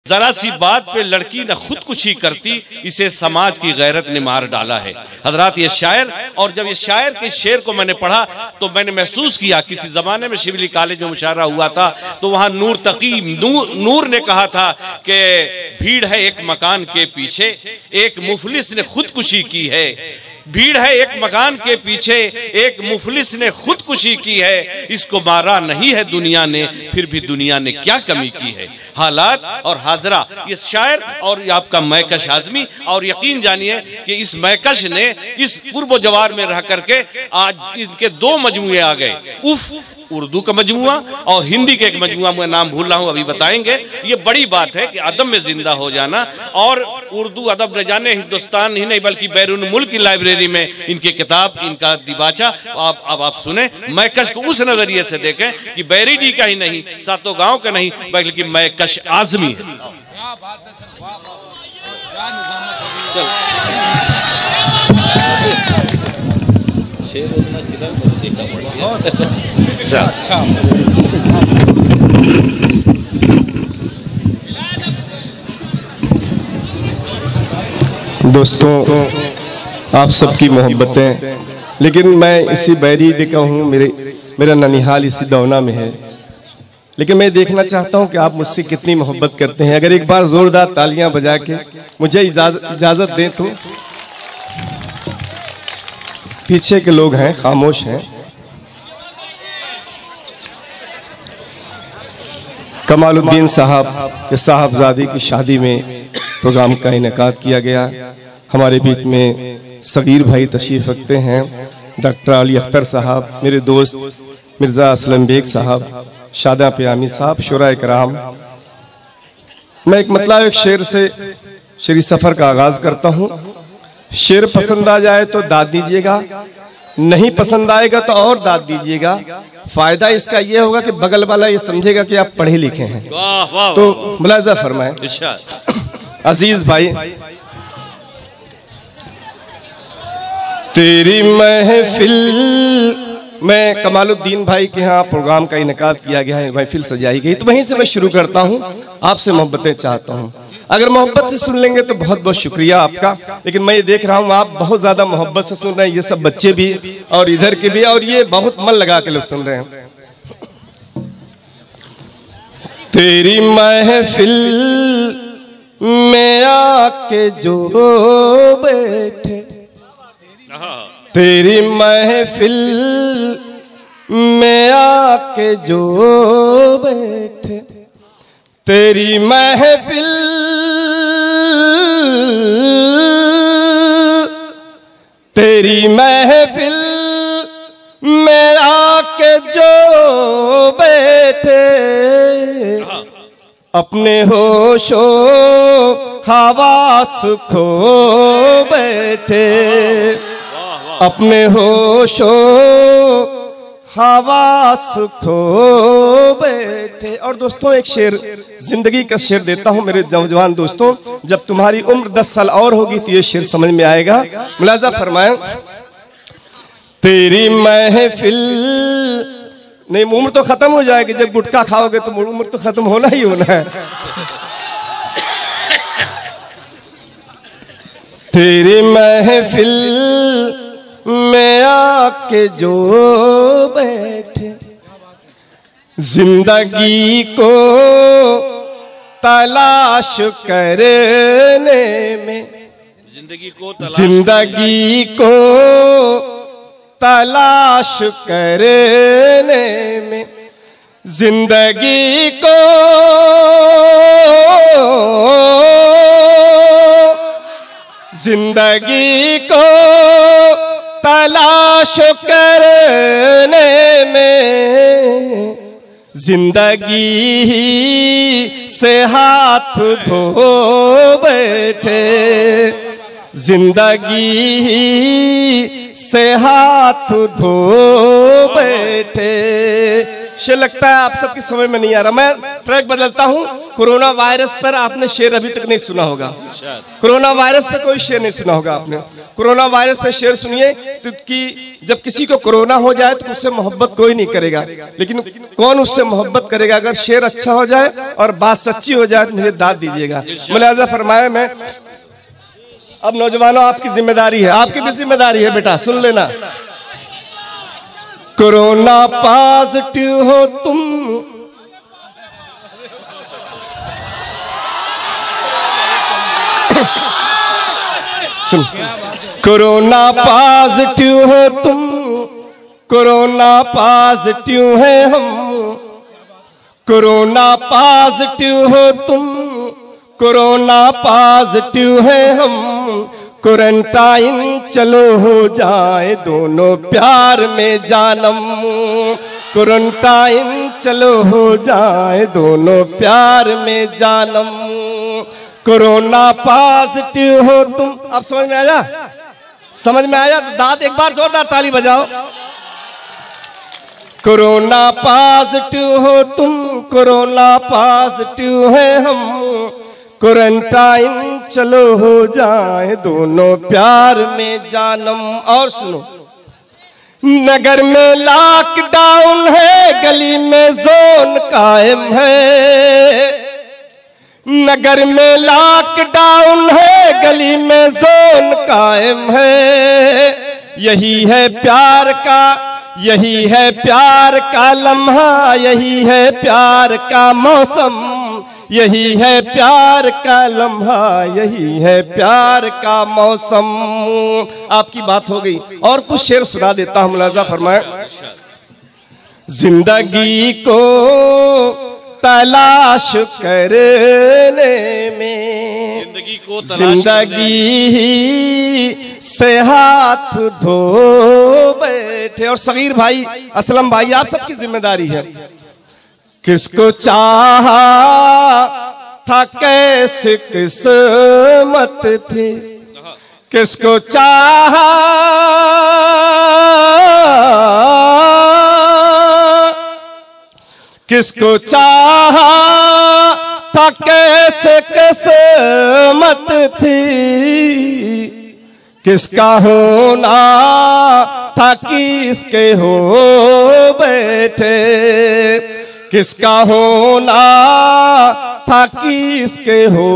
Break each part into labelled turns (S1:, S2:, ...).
S1: जरा सी बात पे लड़की न खुदकुशी करती, इसे समाज की गैरत ने मार डाला है। हजरात ये शायर, और जब ये शायर के शेर को मैंने पढ़ा तो मैंने महसूस किया, किसी जमाने में शिवली कॉलेज में मुशायरा हुआ था तो वहां नूर तकी नूर ने कहा था कि भीड़ है एक मकान के पीछे, एक मुफलिस ने खुदकुशी की है। भीड़ है एक मकान के पीछे, एक मुफलिस ने खुदकुशी की है। इसको मारा नहीं है दुनिया ने, फिर भी दुनिया ने क्या कमी की है। हालात और हाजरा, ये शायर और आपका मैकश आजमी, और यकीन जानिए कि इस मैकश ने इस पूर्व जवार में रह करके आज इनके दो मजमुए आ गए। उफ, उर्दू का मजमुआ और हिंदी के एक मजमुआ, मैं नाम भूल रहा हूं, अभी बताएंगे। ये बड़ी बात है कि अदब में जिंदा हो जाना, और उर्दू अदब न जाने हिंदुस्तान ही नहीं बल्कि बैरून मुल्क की लाइब्रेरी में इनकी किताब, इनका दिबाचा अब आप सुने। मैकश को उस नजरिए से देखें कि बैरीडी का ही नहीं, सातों गांव का नहीं, बल्कि मैकश आजमी है।
S2: दोस्तों, आप सबकी मोहब्बतें, लेकिन मैं इसी बैरीडी का हूँ, मेरा ननिहाल इसी दौना में है, लेकिन मैं देखना चाहता हूँ कि आप मुझसे कितनी मोहब्बत करते हैं। अगर एक बार जोरदार तालियां बजा के मुझे इजाजत दें तो। पीछे के लोग हैं, खामोश हैं। कमालुद्दीन साहब के साहबजादी की शादी में प्रोग्राम का इनेकाद किया गया। हमारे बीच में सगीर भाई तशरीफ रखते हैं, डॉक्टर अली अख्तर साहब, मेरे दोस्त मिर्ज़ा असलम बेग साहब, शादा प्यामी साहब, शुरा कराम। मैं एक मतलब एक शेर से शेरी सफ़र का आगाज़ करता हूँ। शेर पसंद आ जाए तो दाद दीजिएगा, नहीं पसंद आएगा तो और दाद दीजिएगा। फायदा इसका यह होगा कि बगल वाला ये समझेगा कि आप पढ़े लिखे हैं। तो मुलाजा फरमाएं। अजीज भाई, तेरी महफिल में कमालुद्दीन भाई के यहाँ प्रोग्राम का इनेकाद किया गया है, महफिल सजाई गई, तो वहीं से मैं शुरू करता हूँ। आपसे मोहब्बतें चाहता हूँ, अगर मोहब्बत से सुन लेंगे तो बहुत बहुत शुक्रिया आपका। लेकिन मैं ये देख रहा हूँ आप बहुत ज्यादा मोहब्बत से सुन रहे हैं, ये सब बच्चे भी और इधर के भी, और ये बहुत मन लगा के लोग सुन रहे हैं। तेरी महफिल में आके जो बैठे, तेरी महफिल में आके जो बैठे, तेरी महफिल तेरी महफिल में आके जो बैठे, अपने होशो हवास खो बैठे, अपने होशो हवास खो बैठे। और दोस्तों, एक शेर, जिंदगी का शेर देता हूं मेरे नौजवान दोस्तों। जब तुम्हारी उम्र 10 साल और होगी तो ये शेर समझ में आएगा। मुलाजा फरमाएं। तेरी महफिल, नहीं उम्र तो खत्म हो जाएगी, जब गुटखा खाओगे तो उम्र तो खत्म होना ही होना है। तेरी महफिल में आके जो बैठे, जिंदगी को तलाश करने में, जिंदगी को तलाश करने में, जिंदगी को तलाश करने में, जिंदगी से हाथ धो बैठे, जिंदगी से हाथ धो बैठे, शेर लगता है आप सबकी समझ में नहीं आ रहा। मैं ट्रैक बदलता हूँ। कोरोना वायरस पर आपने शेर अभी तक नहीं सुना होगा। कोरोना वायरस पे कोई शेर नहीं सुना होगा आपने। कोरोना वायरस पे शेर सुनिए तो कि जब किसी को कोरोना हो जाए तो उससे मोहब्बत कोई नहीं करेगा, लेकिन कौन उससे मोहब्बत करेगा? अगर शेर अच्छा हो जाए और बात सच्ची हो जाए तो मुझे दाद दीजिएगा। मुलाजा फरमाया। मैं अब नौजवानों आपकी जिम्मेदारी है, आपकी भी जिम्मेदारी है बेटा, सुन लेना। कोरोना पॉजिटिव हो तुम, सुन, कोरोना पॉजिटिव हो तुम, कोरोना पॉजिटिव है हम, कोरोना पॉजिटिव हो तुम, कोरोना पॉजिटिव है हम, क्वारंटाइन चलो हो जाए दोनों प्यार में जानम, क्वारंटाइन चलो हो जाए दोनों प्यार में जानम, कोरोना पॉजिटिव हो तुम। अब समझ में आया? समझ में आया? दाद एक बार जोरदार ताली बजाओ। कोरोना पॉजिटिव हो तुम, कोरोना पॉजिटिव है हम, क्वारंटाइन चलो हो जाए दोनों प्यार में जानम। और सुनो, नगर में लॉकडाउन है, गली में जोन कायम है, नगर में लॉकडाउन है, गली में जोन कायम है, यही है प्यार का, यही है प्यार का लम्हा, यही है प्यार का मौसम, यही है प्यार का लम्हा, यही है प्यार का मौसम। आपकी बात हो गई, और कुछ शेर सुना देता हूं, मुलाजा फरमाए। जिंदगी को तलाश करने में, जिंदगी से हाथ धो बैठे। और सगीर भाई, असलम भाई, आप सबकी जिम्मेदारी है। किसको चाहा था कैसे किस्मत थी, किसको चाहा किसको चाहा था कैसे किस्मत थी, किसका होना था किसके हो बैठे, किसका होना था किसके हो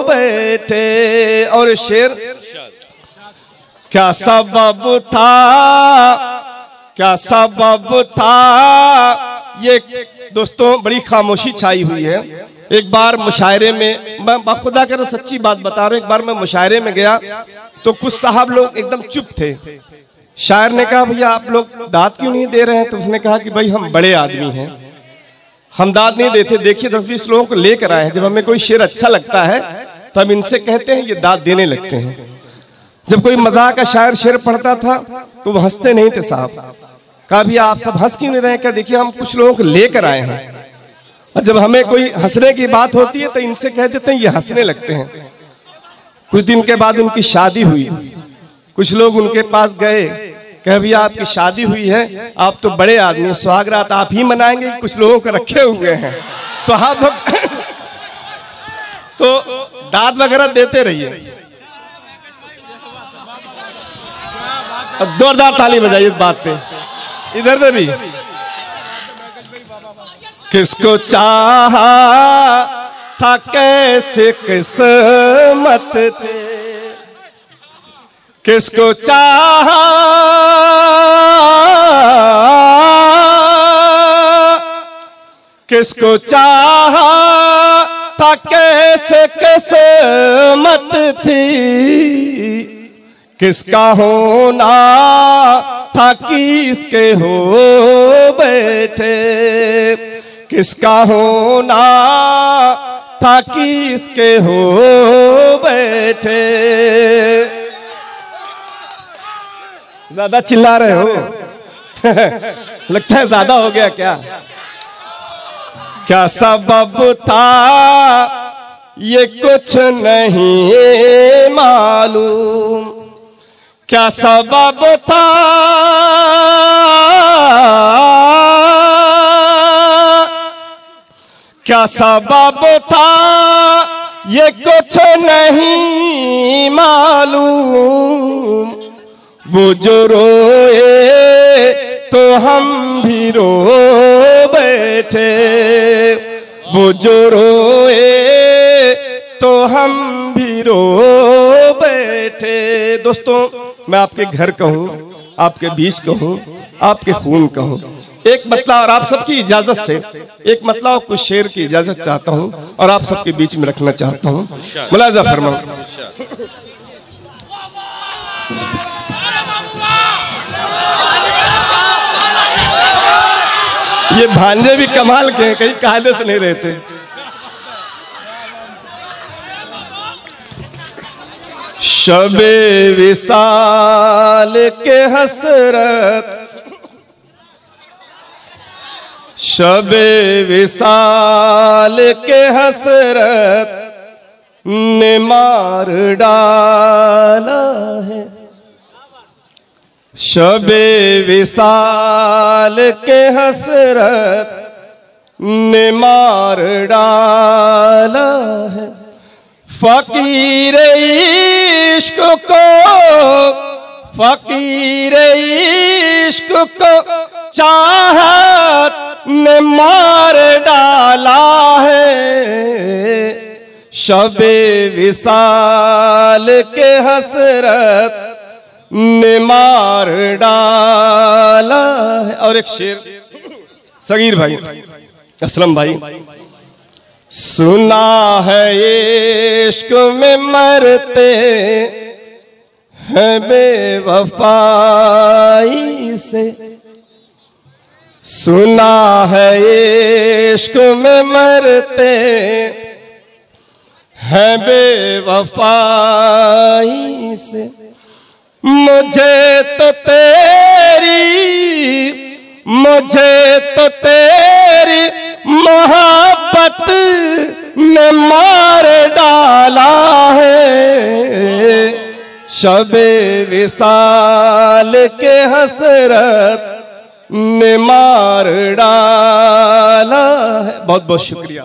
S2: बैठे। और शेर, क्या सबब था, क्या सबब था, ये दोस्तों बड़ी खामोशी छाई हुई है। एक बार मुशायरे में, मैं बाखुदा कर सच्ची बात बता रहा हूं, एक बार मैं मुशायरे में गया तो कुछ साहब लोग एकदम चुप थे। शायर ने कहा भैया आप लोग दाद क्यों नहीं दे रहे हैं? तो उसने कहा कि भाई हम बड़े आदमी हैं, हम दाद नहीं देते। देखिए 10-20 लोगों को लेकर आए हैं, जब हमें कोई शेर अच्छा लगता है तो हम इनसे कहते हैं, ये दाद देने लगते हैं। जब कोई मजाक का शायर शेर पढ़ता था तो वो हंसते नहीं थे साहब। कहा भैया आप सब हंस क्यों नहीं रहे? क्या देखिए हम कुछ लोगों को लेकर आए हैं, और जब हमें कोई हंसने की बात होती है तो इनसे कह देते हैं, ये हंसने लगते हैं। कुछ दिन के बाद उनकी शादी हुई, कुछ लोग उनके पास गए, कह भैया आपकी शादी हुई है, आप तो बड़े आदमी, सुहागरात आप ही मनाएंगे, कुछ लोगों को रखे हुए हैं, तो आप लोग तो दाद वगैरह देते रहिए। अब जोरदार ताली बजाइए इस बात पे, इधर से भी। किसको चाहा था कैसे किस्मत थे, किसको चाहा किसको चाहा था कैसे किस्मत थी, किसका होना था किसके हो बैठे, किसका होना था किसके हो बैठे। ज्यादा चिल्ला रहे हो लगता है ज्यादा हो गया क्या? क्या सबब था ये कुछ नहीं मालूम, क्या सबब था क्या सबब था ये कुछ नहीं मालूम, वो जो रोए तो हम भी रो बैठे, वो जो रोए तो हम भी रो बैठे। दोस्तों, मैं आपके घर कहूं, आपके बीच कहूं, आपके खून कहूं, एक मतला और आप सबकी इजाजत से एक मतला और कुछ शेर की इजाजत चाहता हूं और आप सबके बीच में रखना चाहता हूं। मुलाजा फरमाओ। ये भांजे भी कमाल के हैं, कहीं काले से नहीं रहते। शबे विसाल के हसरत, शबे विसाल के हसरत ने मार डाला है, शबे विसाल के हसरत ने मार डाला है। फकीर इश्क को, फकीर इश्क को चाहत ने मार डाला है, शबे विसाल के हसरत ने मार डाला है। और एक शेर सगीर भाई, असलम भाई, सुना है इश्क में मरते हैं बेवफाई से, सुना है इश्क में मरते हैं बेवफाई से। मुझे तो तेरी मोहब्बत ने मार डाला है, शबे विसाल के हसरत ने मार डाला है। बहुत बहुत शुक्रिया।